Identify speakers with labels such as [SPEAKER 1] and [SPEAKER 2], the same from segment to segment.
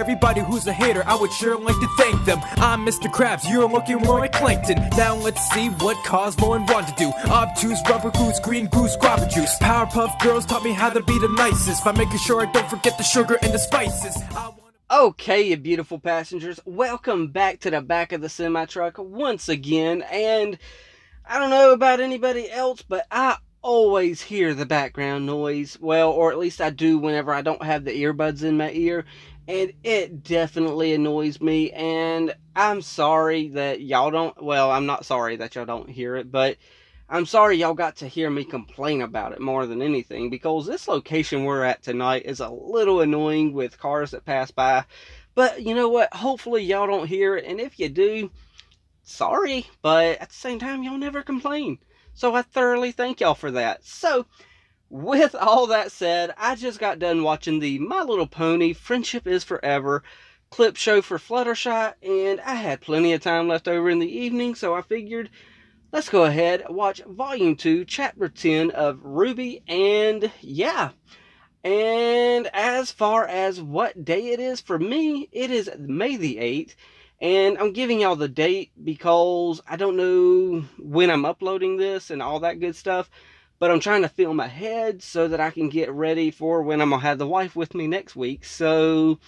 [SPEAKER 1] Everybody who's a hater, I would sure like to thank them. I'm Mr. Krabs, you're looking more like Plankton. Now let's see what Cosmo and Ron to do. Obtuse, rubber goose, green goose, guava juice. Powerpuff Girls taught me how to be the nicest by making sure I don't forget the sugar and the spices.
[SPEAKER 2] Okay, you beautiful passengers, welcome back to the back of the semi-truck once again. And I don't know about anybody else, but I always hear the background noise. Well, or at least I do whenever I don't have the earbuds in my ear. And it definitely annoys me. And I'm sorry that y'all don't, well, I'm not sorry that y'all don't hear it, but I'm sorry y'all got to hear me complain about it more than anything, because this location we're at tonight is a little annoying with cars that pass by. But you know what? Hopefully y'all don't hear it, and if you do, sorry, but at the same time, y'all never complain. So I thoroughly thank y'all for that. So, with all that said, I just got done watching the My Little Pony Friendship is Forever clip show for Fluttershy, and I had plenty of time left over in the evening, so I figured, let's go ahead and watch Volume 2, Chapter 10 of Rwby, and yeah. And as far as what day it is, for me, it is May the 8th. And I'm giving y'all the date because I don't know when I'm uploading this and all that good stuff. But I'm trying to film ahead so that I can get ready for when I'm going to have the wife with me next week. So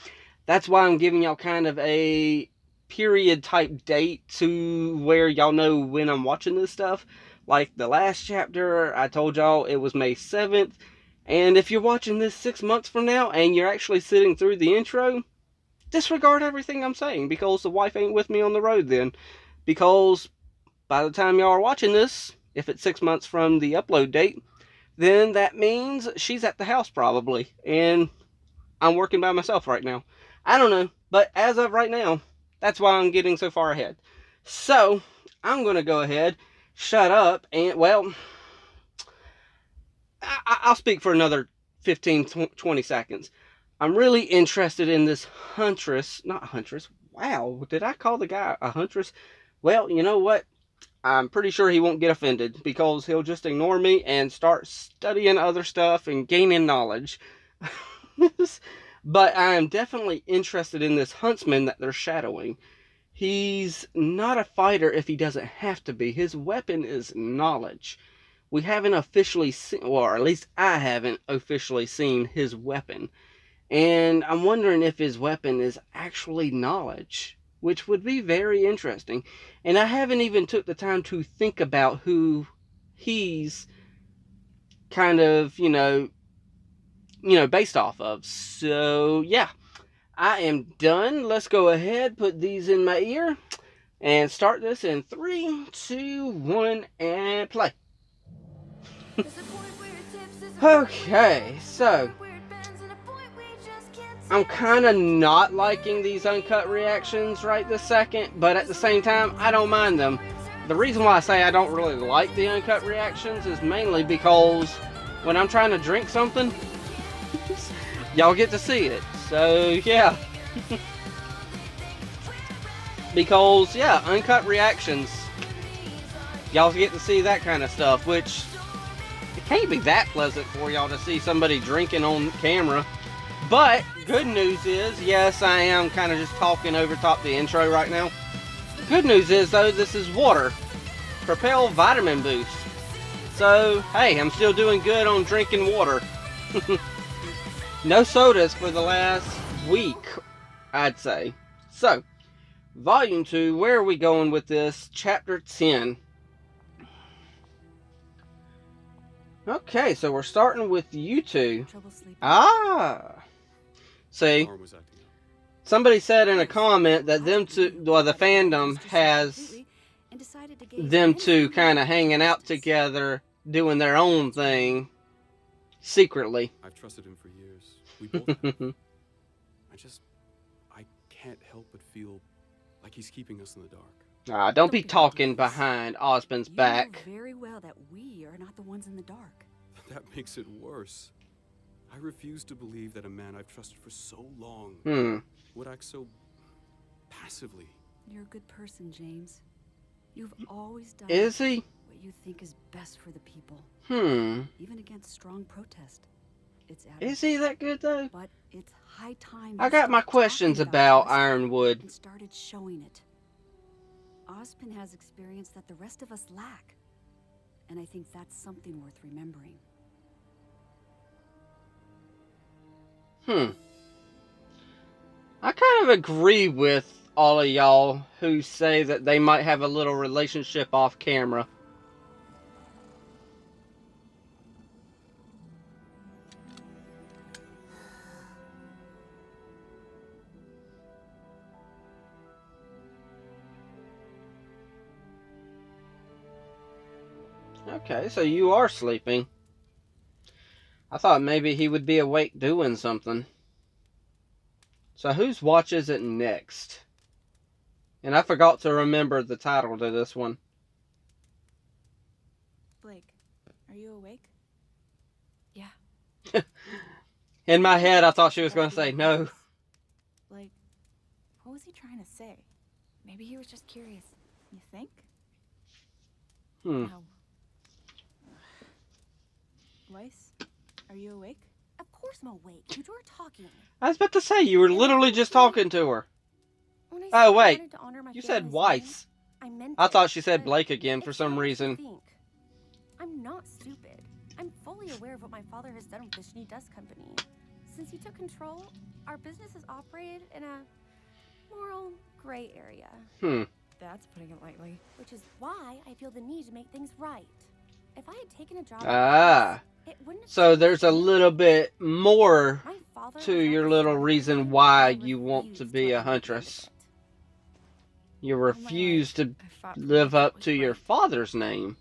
[SPEAKER 2] that's why I'm giving y'all kind of a period type date to where y'all know when I'm watching this stuff. Like the last chapter, I told y'all it was May 7th. And if you're watching this 6 months from now and you're actually sitting through the intro, disregard everything I'm saying, because the wife ain't with me on the road then. Because by the time y'all are watching this, if it's 6 months from the upload date, then that means she's at the house probably. And I'm working by myself right now. I don't know. But as of right now, that's why I'm getting so far ahead. So, I'm going to go ahead, shut up, and, well, I'll speak for another 15, 20 seconds. I'm really interested in this huntress, not huntress, wow, did I call the guy a huntress? Well, you know what? I'm pretty sure he won't get offended, because he'll just ignore me and start studying other stuff and gaining knowledge. But I am definitely interested in this huntsman that they're shadowing. He's not a fighter if he doesn't have to be. His weapon is knowledge. We haven't officially seen, or at least I haven't officially seen his weapon. And I'm wondering if his weapon is actually knowledge, which would be very interesting. And I haven't even took the time to think about who he's kind of, based off of. So, yeah, I am done. Let's go ahead, put these in my ear, and start this in 3, 2, 1, and play. Okay, so I'm kind of not liking these uncut reactions right this second, but at the same time, I don't mind them. The reason why I say I don't really like the uncut reactions is mainly because when I'm trying to drink something, y'all get to see it. So, yeah. Because, yeah, uncut reactions, y'all get to see that kind of stuff, which it can't be that pleasant for y'all to see somebody drinking on camera. But good news is, yes, I am kind of just talking over top the intro right now. Good news is, though, this is water. Propel Vitamin Boost. So, hey, I'm still doing good on drinking water. No sodas for the last week, I'd say. So, Volume 2, where are we going with this? Chapter 10. Okay, so we're starting with you two. Ah! See, somebody said in a comment that them two, well, the fandom has them two kind of hanging out together, doing their own thing, secretly.
[SPEAKER 3] I've trusted him for years. We both have. I can't help but feel like he's keeping us in the dark.
[SPEAKER 2] Don't be talking behind Osmond's back.
[SPEAKER 4] You know very well that we are not the ones in the dark.
[SPEAKER 3] That makes it worse. I refuse to believe that a man I've trusted for so long would act so passively.
[SPEAKER 4] You're a good person, James. You've always done
[SPEAKER 2] Is he?
[SPEAKER 4] what you think is best for the people.
[SPEAKER 2] Even
[SPEAKER 4] against strong protest. it's Adam.
[SPEAKER 2] Is he that good though?
[SPEAKER 4] But it's high time
[SPEAKER 2] I
[SPEAKER 4] you
[SPEAKER 2] got my
[SPEAKER 4] stopped
[SPEAKER 2] questions
[SPEAKER 4] talking
[SPEAKER 2] about
[SPEAKER 4] this
[SPEAKER 2] Ironwood.
[SPEAKER 4] and started showing it. Ozpin has experience that the rest of us lack, and I think that's something worth remembering.
[SPEAKER 2] I kind of agree with all of y'all who say that they might have a little relationship off camera. Okay, so you are sleeping. I thought maybe he would be awake doing something. So whose watch is it next? And I forgot to remember the title to this one.
[SPEAKER 5] Blake, are you awake?
[SPEAKER 4] Yeah.
[SPEAKER 2] In my head, I thought she was going to say no.
[SPEAKER 5] Like, what was he trying to say?
[SPEAKER 4] Maybe he was just curious.
[SPEAKER 5] You think?
[SPEAKER 2] Hmm.
[SPEAKER 4] No.
[SPEAKER 5] Weiss, are you awake?
[SPEAKER 6] Of course I'm awake. You were talking.
[SPEAKER 2] I was about to say, you were literally just talking to her.
[SPEAKER 6] When I
[SPEAKER 2] Oh,
[SPEAKER 6] said I
[SPEAKER 2] wait.
[SPEAKER 6] wanted to honor my
[SPEAKER 2] You said
[SPEAKER 6] family's
[SPEAKER 2] Weiss.
[SPEAKER 6] name, I meant
[SPEAKER 2] I
[SPEAKER 6] it,
[SPEAKER 2] thought she said
[SPEAKER 6] but
[SPEAKER 2] Blake again for
[SPEAKER 6] it's
[SPEAKER 2] some
[SPEAKER 6] not what you
[SPEAKER 2] reason.
[SPEAKER 6] think. I'm not stupid. I'm fully aware of what my father has done with the Shidoni Dust Company. Since he took control, our business has operated in a moral gray area.
[SPEAKER 4] That's putting it lightly.
[SPEAKER 6] Which is why I feel the need to make things right. If I had taken a job
[SPEAKER 2] Ah.
[SPEAKER 6] it wouldn't have
[SPEAKER 2] So
[SPEAKER 6] changed
[SPEAKER 2] there's a
[SPEAKER 6] anything.
[SPEAKER 2] little bit more
[SPEAKER 6] My father
[SPEAKER 2] to
[SPEAKER 6] was
[SPEAKER 2] your
[SPEAKER 6] like
[SPEAKER 2] little
[SPEAKER 6] a
[SPEAKER 2] reason
[SPEAKER 6] man,
[SPEAKER 2] why
[SPEAKER 6] and I
[SPEAKER 2] you want to
[SPEAKER 6] refused
[SPEAKER 2] be a
[SPEAKER 6] let him get the end of
[SPEAKER 2] huntress.
[SPEAKER 6] it.
[SPEAKER 2] You
[SPEAKER 4] All my
[SPEAKER 2] refuse
[SPEAKER 4] life,
[SPEAKER 2] to
[SPEAKER 4] I fought to
[SPEAKER 2] live
[SPEAKER 4] make
[SPEAKER 2] up
[SPEAKER 4] what
[SPEAKER 2] to
[SPEAKER 4] was
[SPEAKER 2] your
[SPEAKER 4] right.
[SPEAKER 2] father's name.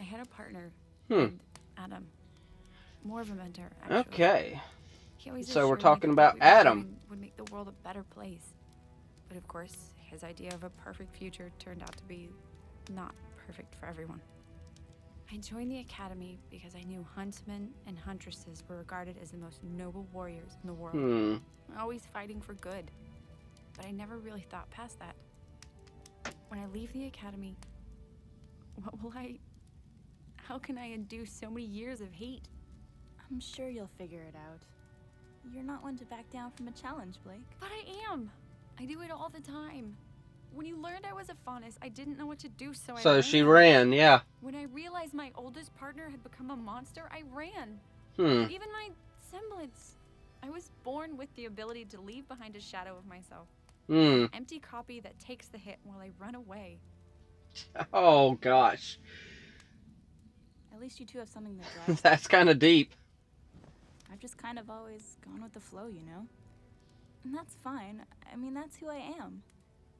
[SPEAKER 4] I had a partner.
[SPEAKER 2] Hmm.
[SPEAKER 4] named Adam. More of a mentor, actually.
[SPEAKER 2] Okay.
[SPEAKER 4] He always
[SPEAKER 2] So we're
[SPEAKER 4] assured me
[SPEAKER 2] talking
[SPEAKER 4] that
[SPEAKER 2] about
[SPEAKER 4] what we were
[SPEAKER 2] Adam.
[SPEAKER 4] doing would make the world a better place. But of course, his idea of a perfect future turned out to be not perfect for everyone. I joined the academy because I knew huntsmen and huntresses were regarded as the most noble warriors in the world. Always fighting for good. But I never really thought past that. When I leave the academy, what will how can I undo so many years of hate?
[SPEAKER 5] I'm sure you'll figure it out. You're not one to back down from a challenge, Blake.
[SPEAKER 4] But I am. I do it all the time. When you learned I was a faunus, I didn't know what to do, so I
[SPEAKER 2] So
[SPEAKER 4] ran.
[SPEAKER 2] she ran, yeah.
[SPEAKER 4] When I realized my oldest partner had become a monster, I ran.
[SPEAKER 2] Hmm.
[SPEAKER 4] Even my semblance. I was born with the ability to leave behind a shadow of myself.
[SPEAKER 2] Hmm.
[SPEAKER 4] An empty copy that takes the hit while I run away.
[SPEAKER 2] Oh, gosh.
[SPEAKER 5] At least you two have something that drives you.
[SPEAKER 2] That's kind of deep.
[SPEAKER 5] I've just kind of always gone with the flow, you know? And that's fine. I mean, that's who I am.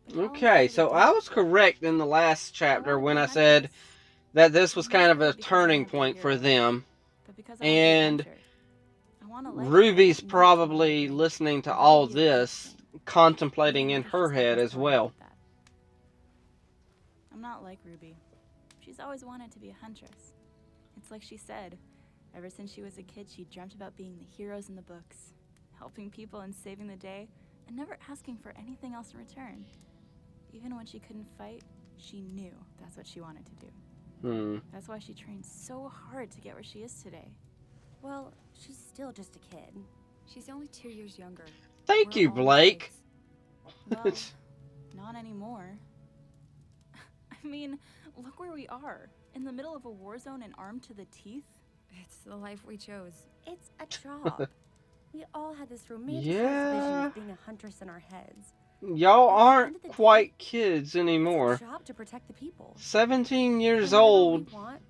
[SPEAKER 5] But y'all
[SPEAKER 2] Okay,
[SPEAKER 5] invited
[SPEAKER 2] so
[SPEAKER 5] me.
[SPEAKER 2] I was correct in the last chapter
[SPEAKER 5] wanna
[SPEAKER 2] when
[SPEAKER 5] be
[SPEAKER 2] I
[SPEAKER 5] a
[SPEAKER 2] said
[SPEAKER 5] huntress.
[SPEAKER 2] that this was
[SPEAKER 5] I'm
[SPEAKER 2] kind
[SPEAKER 5] not
[SPEAKER 2] of a
[SPEAKER 5] here because I
[SPEAKER 2] turning
[SPEAKER 5] wanna be a
[SPEAKER 2] point for
[SPEAKER 5] hero,
[SPEAKER 2] them.
[SPEAKER 5] but because I wanna be a
[SPEAKER 2] And
[SPEAKER 5] hunter. I want a life
[SPEAKER 2] Ruby's
[SPEAKER 5] where I don't need to
[SPEAKER 2] probably
[SPEAKER 5] run away.
[SPEAKER 2] listening to
[SPEAKER 5] And
[SPEAKER 2] all
[SPEAKER 5] that'll be a good
[SPEAKER 2] this,
[SPEAKER 5] thing.
[SPEAKER 2] contemplating
[SPEAKER 5] Maybe
[SPEAKER 2] in
[SPEAKER 5] I should
[SPEAKER 2] her
[SPEAKER 5] start
[SPEAKER 2] head
[SPEAKER 5] my
[SPEAKER 2] as
[SPEAKER 5] story
[SPEAKER 2] well.
[SPEAKER 5] with that. I'm not like Rooby. She's always wanted to be a huntress. It's like she said, ever since she was a kid, she dreamt about being the heroes in the books, helping people and saving the day, and never asking for anything else in return. Even when she couldn't fight, she knew that's what she wanted to do. That's why she trained so hard to get where she is today.
[SPEAKER 6] Well, she's still just a kid.
[SPEAKER 4] She's only 2 years younger.
[SPEAKER 2] Thank
[SPEAKER 4] We're
[SPEAKER 2] you,
[SPEAKER 4] all
[SPEAKER 2] Blake.
[SPEAKER 4] kids.
[SPEAKER 5] Well, not anymore. I mean, look where we are. In the middle of a war zone and armed to the teeth.
[SPEAKER 4] It's the life we chose.
[SPEAKER 6] It's a job. We all had this romanticized vision
[SPEAKER 2] Yeah.
[SPEAKER 6] of being a huntress in our heads.
[SPEAKER 2] Y'all
[SPEAKER 6] At the end
[SPEAKER 2] aren't
[SPEAKER 6] of the day,
[SPEAKER 2] quite kids
[SPEAKER 6] It's
[SPEAKER 2] anymore.
[SPEAKER 6] a job to protect the people.
[SPEAKER 2] 17 years
[SPEAKER 6] And whatever we
[SPEAKER 2] old
[SPEAKER 6] want,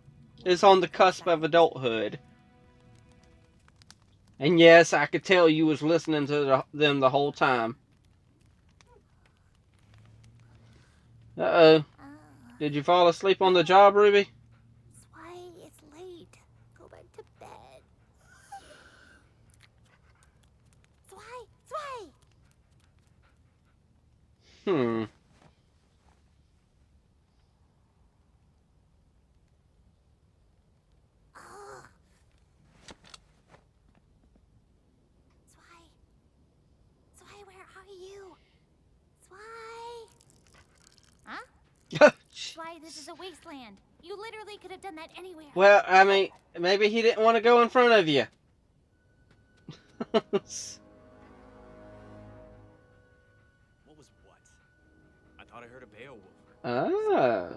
[SPEAKER 2] is
[SPEAKER 6] we'll
[SPEAKER 2] on the
[SPEAKER 6] have to
[SPEAKER 2] cusp
[SPEAKER 6] protect
[SPEAKER 2] of
[SPEAKER 6] it.
[SPEAKER 2] adulthood. And yes, I could tell you was listening to them the whole time. Uh-oh. Did you fall asleep on the job, Ruby?
[SPEAKER 6] Why it's late. Go back to bed. Zwei!
[SPEAKER 2] Hmm.
[SPEAKER 6] Oh. Zwei, where are you? Zwei? Zwei, this is a wasteland. You literally could have done that anywhere.
[SPEAKER 2] Well, I mean, maybe he didn't want to go in front of you.
[SPEAKER 7] What was what? I thought I heard a Beowulf.
[SPEAKER 2] Ah.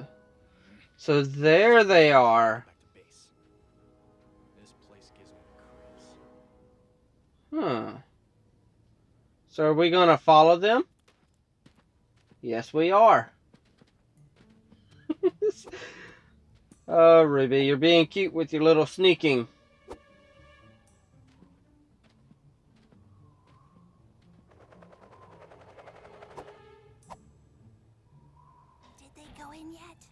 [SPEAKER 2] So there they are.
[SPEAKER 7] Back to base. This place gives me the creeps.
[SPEAKER 2] Huh. So are we going to follow them? Yes, we are. Oh, Ruby, you're being cute with your little sneaking.
[SPEAKER 6] Did they go in yet?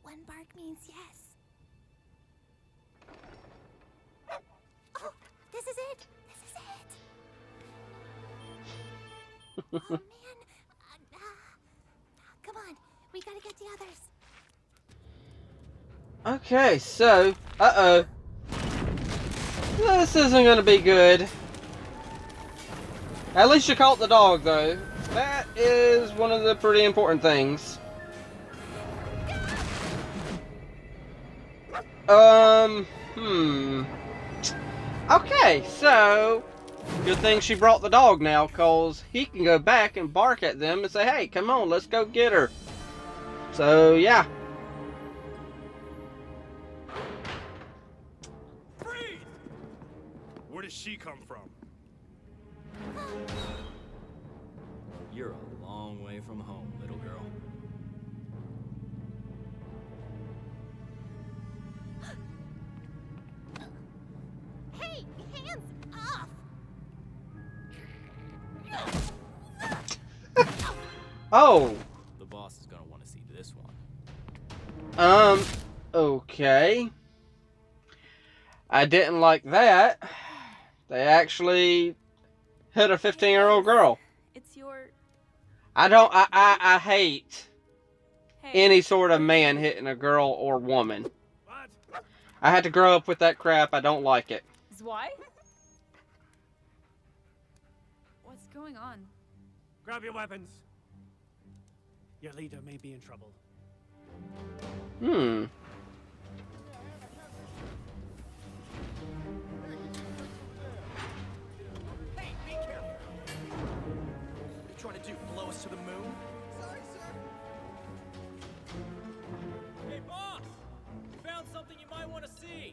[SPEAKER 6] One bark means yes. Oh, this is it! This is it! Oh, man. Come on, we gotta get the others.
[SPEAKER 2] Okay, so... Uh-oh. This isn't going to be good. At least you caught the dog, though. That is one of the pretty important things. Okay, so... Good thing she brought the dog now, cause he can go back and bark at them and say, hey, come on, let's go get her. So, yeah.
[SPEAKER 7] Freeze! Where does she come from? You're a long way from home, little girl.
[SPEAKER 6] Hey, hands off!
[SPEAKER 2] Oh.
[SPEAKER 7] The boss is gonna want to see this one.
[SPEAKER 2] Okay. I didn't like that. They actually hit a 15-year-old girl.
[SPEAKER 5] It's your...
[SPEAKER 2] I hate
[SPEAKER 5] Hey,
[SPEAKER 2] any sort of man hitting a girl or woman.
[SPEAKER 7] What?
[SPEAKER 2] I had to grow up with that crap. I don't like it.
[SPEAKER 5] Why?
[SPEAKER 4] What's going on?
[SPEAKER 8] Grab your weapons. Your leader may be in trouble.
[SPEAKER 2] Hmm.
[SPEAKER 7] Hey, be careful! What are you trying to do? Blow us to the moon? Sorry, sir. Hey, boss! We found something you might want to see.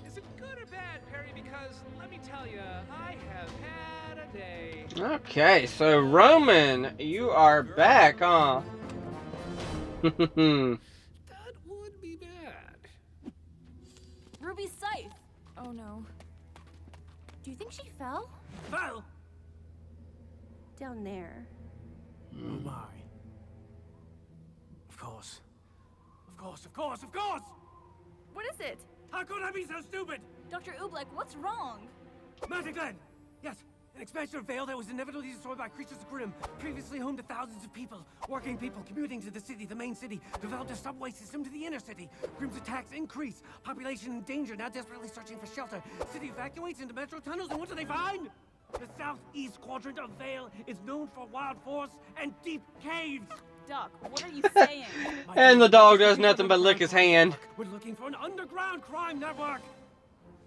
[SPEAKER 1] Is it good or bad, Perry? Because let me tell you, I have had a day.
[SPEAKER 2] Okay, so Roman, you are back, huh?
[SPEAKER 1] That would be bad.
[SPEAKER 5] Ruby's scythe.
[SPEAKER 4] Oh no.
[SPEAKER 6] Do you think she fell?
[SPEAKER 8] Val!
[SPEAKER 6] Down there.
[SPEAKER 8] Oh my. Of course. Of course, of course, of course!
[SPEAKER 5] What is it?
[SPEAKER 8] How could I be so stupid?
[SPEAKER 5] Dr. Oobleck, what's wrong?
[SPEAKER 8] Mountain Glen! Yes, an expansion of Vale that was inevitably destroyed by creatures of Grimm, previously home to thousands of people, working people commuting to the city, the main city, developed a subway system to the inner city. Grimm's attacks increase, population in danger, now desperately searching for shelter. City evacuates into metro tunnels, and what do they find? The southeast quadrant of Vale is known for wild forests and deep caves.
[SPEAKER 5] Doc, what are you saying?
[SPEAKER 2] And the dog does nothing but lick his hand.
[SPEAKER 8] We're looking for an underground crime network.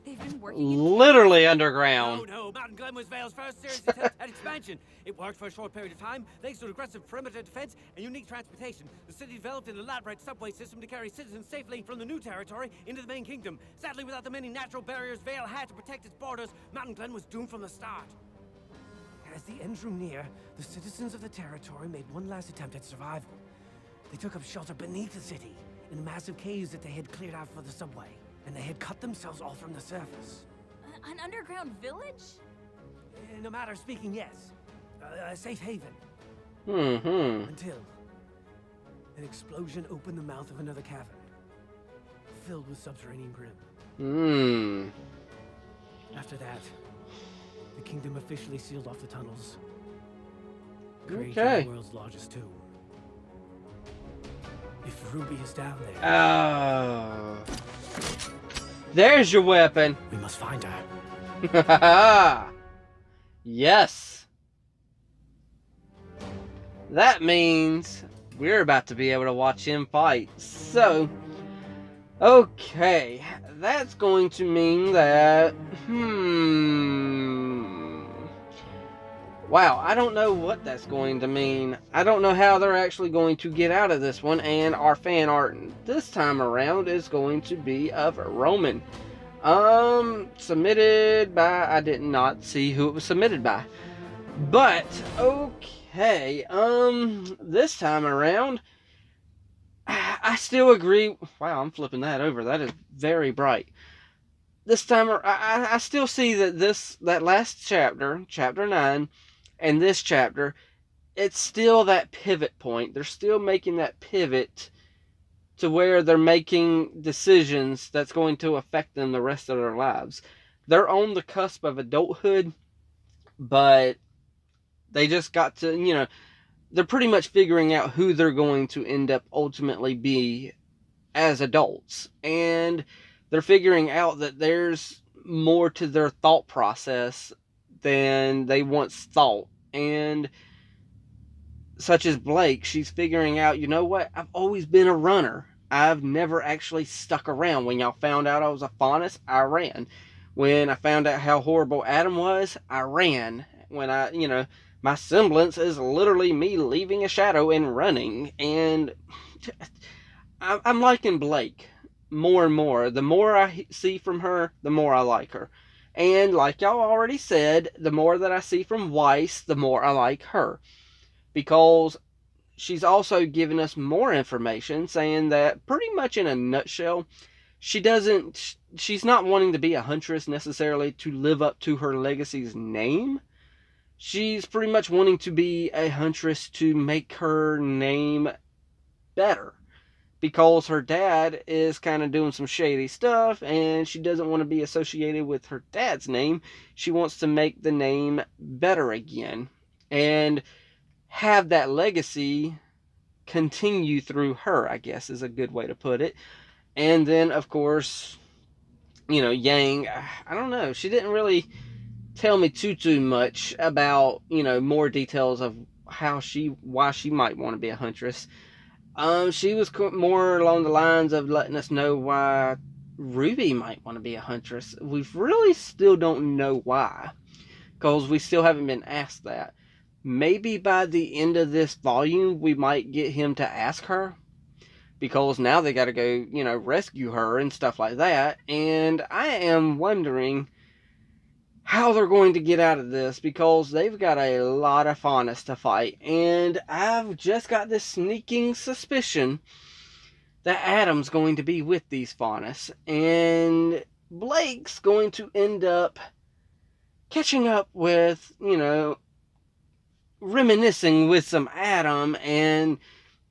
[SPEAKER 5] They've been working in...
[SPEAKER 2] Literally underground.
[SPEAKER 8] No, Mountain Glen was Vale's first serious attempt at expansion. It worked for a short period of time, thanks to an aggressive perimeter defense and unique transportation. The city developed an elaborate subway system to carry citizens safely from the new territory into the main kingdom. Sadly, without the many natural barriers Vale had to protect its borders, Mountain Glen was doomed from the start. As the end drew near, the citizens of the territory made one last attempt at survival. They took up shelter beneath the city, in the massive caves that they had cleared out for the subway. And they had cut themselves off from the surface.
[SPEAKER 5] An underground village?
[SPEAKER 8] In a matter of speaking, yes. A safe haven.
[SPEAKER 2] Mm-hmm.
[SPEAKER 8] Until an explosion opened the mouth of another cavern, filled with subterranean Grimm. After that, the kingdom officially sealed off the tunnels, creating
[SPEAKER 2] Okay.
[SPEAKER 8] the world's largest tomb. If Ruby is down there,
[SPEAKER 2] Oh. There's your weapon.
[SPEAKER 8] we must find her.
[SPEAKER 2] Yes. That means we're about to be able to watch him fight. So, okay. That's going to mean that, Wow, I don't know what that's going to mean. I don't know how they're actually going to get out of this one, and our fan art this time around is going to be of Roman. Submitted by, I did not see who it was submitted by. But, okay, this time around, I still agree. Wow, I'm flipping that over. That is very bright. This time, I still see that that last chapter, chapter 9, and this chapter, it's still that pivot point. They're still making that pivot to where they're making decisions that's going to affect them the rest of their lives. They're on the cusp of adulthood, but they just got to, you know, they're pretty much figuring out who they're going to end up ultimately be as adults. And they're figuring out that there's more to their thought process than they once thought. And such as Blake, she's figuring out, you know what, I've always been a runner. I've never actually stuck around. When y'all found out I was a faunus, I ran. When I found out how horrible Adam was, I ran. When I, you know, my semblance is literally me leaving a shadow and running. And I'm liking Blake more and more. The more I see from her, the more I like her. And like y'all already said, the more that I see from Weiss, the more I like her. Because she's also given us more information saying that pretty much in a nutshell, she's not wanting to be a huntress necessarily to live up to her legacy's name. She's pretty much wanting to be a huntress to make her name better. Because her dad is kind of doing some shady stuff, and she doesn't want to be associated with her dad's name. She wants to make the name better again. And have that legacy continue through her, I guess is a good way to put it. And then, of course, you know, Yang, I don't know. She didn't really tell me too much about, you know, more details of why she might want to be a huntress. She was more along the lines of letting us know why Rwby might want to be a huntress. We really still don't know why, because we still haven't been asked that. Maybe by the end of this volume, we might get him to ask her, because now they got to go, you know, rescue her and stuff like that. And I am wondering how they're going to get out of this, because they've got a lot of faunus to fight. And I've just got this sneaking suspicion that Adam's going to be with these faunus, and Blake's going to end up catching up with, you know, reminiscing with some Adam, and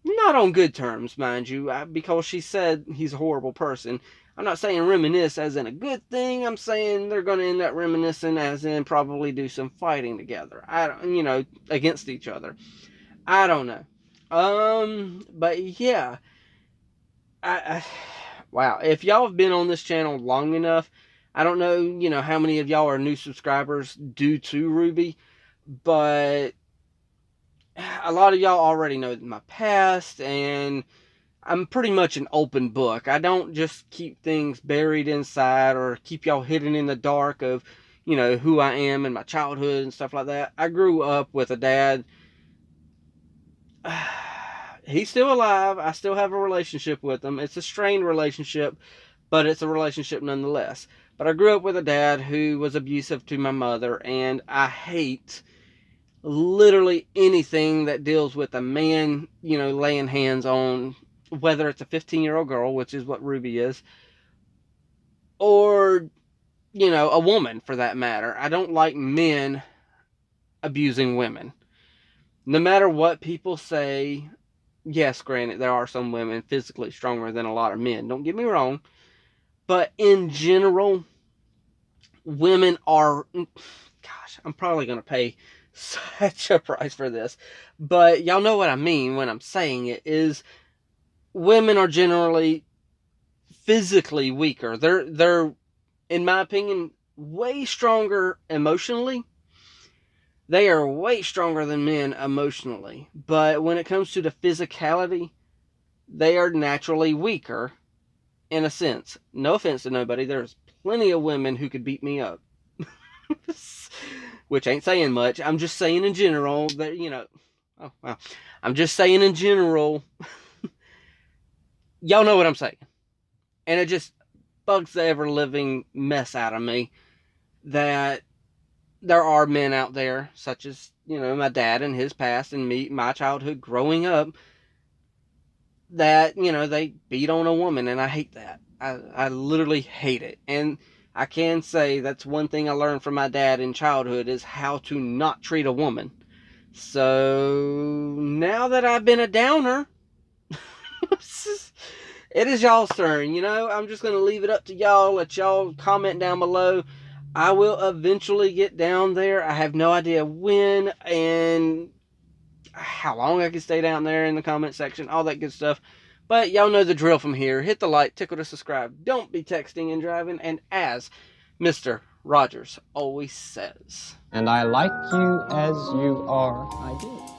[SPEAKER 2] not on good terms, mind you, because she said he's a horrible person. I'm not saying reminisce as in a good thing. I'm saying they're going to end up reminiscing as in probably do some fighting together. You know, against each other. I don't know. But yeah. Wow. If y'all have been on this channel long enough, I don't know, you know, how many of y'all are new subscribers due to Rwby, but a lot of y'all already know my past, and I'm pretty much an open book. I don't just keep things buried inside or keep y'all hidden in the dark of, you know, who I am and my childhood and stuff like that. I grew up with a dad. He's still alive. I still have a relationship with him. It's a strained relationship, but it's a relationship nonetheless. But I grew up with a dad who was abusive to my mother, and I hate literally anything that deals with a man, you know, laying hands on, whether it's a 15-year-old girl, which is what Rwby is, or, you know, a woman for that matter. I don't like men abusing women. No matter what people say, yes, granted, there are some women physically stronger than a lot of men. Don't get me wrong. But in general, women are, gosh, I'm probably going to pay such a price for this, but y'all know what I mean when I'm saying it, is women are generally physically weaker. They're, in my opinion, way stronger emotionally. They are way stronger than men emotionally. But when it comes to the physicality, they are naturally weaker, in a sense. No offense to nobody. There's plenty of women who could beat me up. which ain't saying much. I'm just saying in general that, you know, oh, wow. I'm just saying in general, y'all know what I'm saying. And it just bugs the ever-living mess out of me that there are men out there, such as, you know, my dad and his past and me, my childhood growing up, that, you know, they beat on a woman, and I hate that. I literally hate it. And I can say that's one thing I learned from my dad in childhood is how to not treat a woman. So now that I've been a downer, it is y'all's turn, you know. I'm just going to leave it up to y'all. Let y'all comment down below. I will eventually get down there. I have no idea when and how long I can stay down there in the comment section. All that good stuff. But y'all know the drill from here. Hit the like, tickle to subscribe. Don't be texting and driving. And as Mr. Rogers always says,
[SPEAKER 9] and I like you as you are, I do.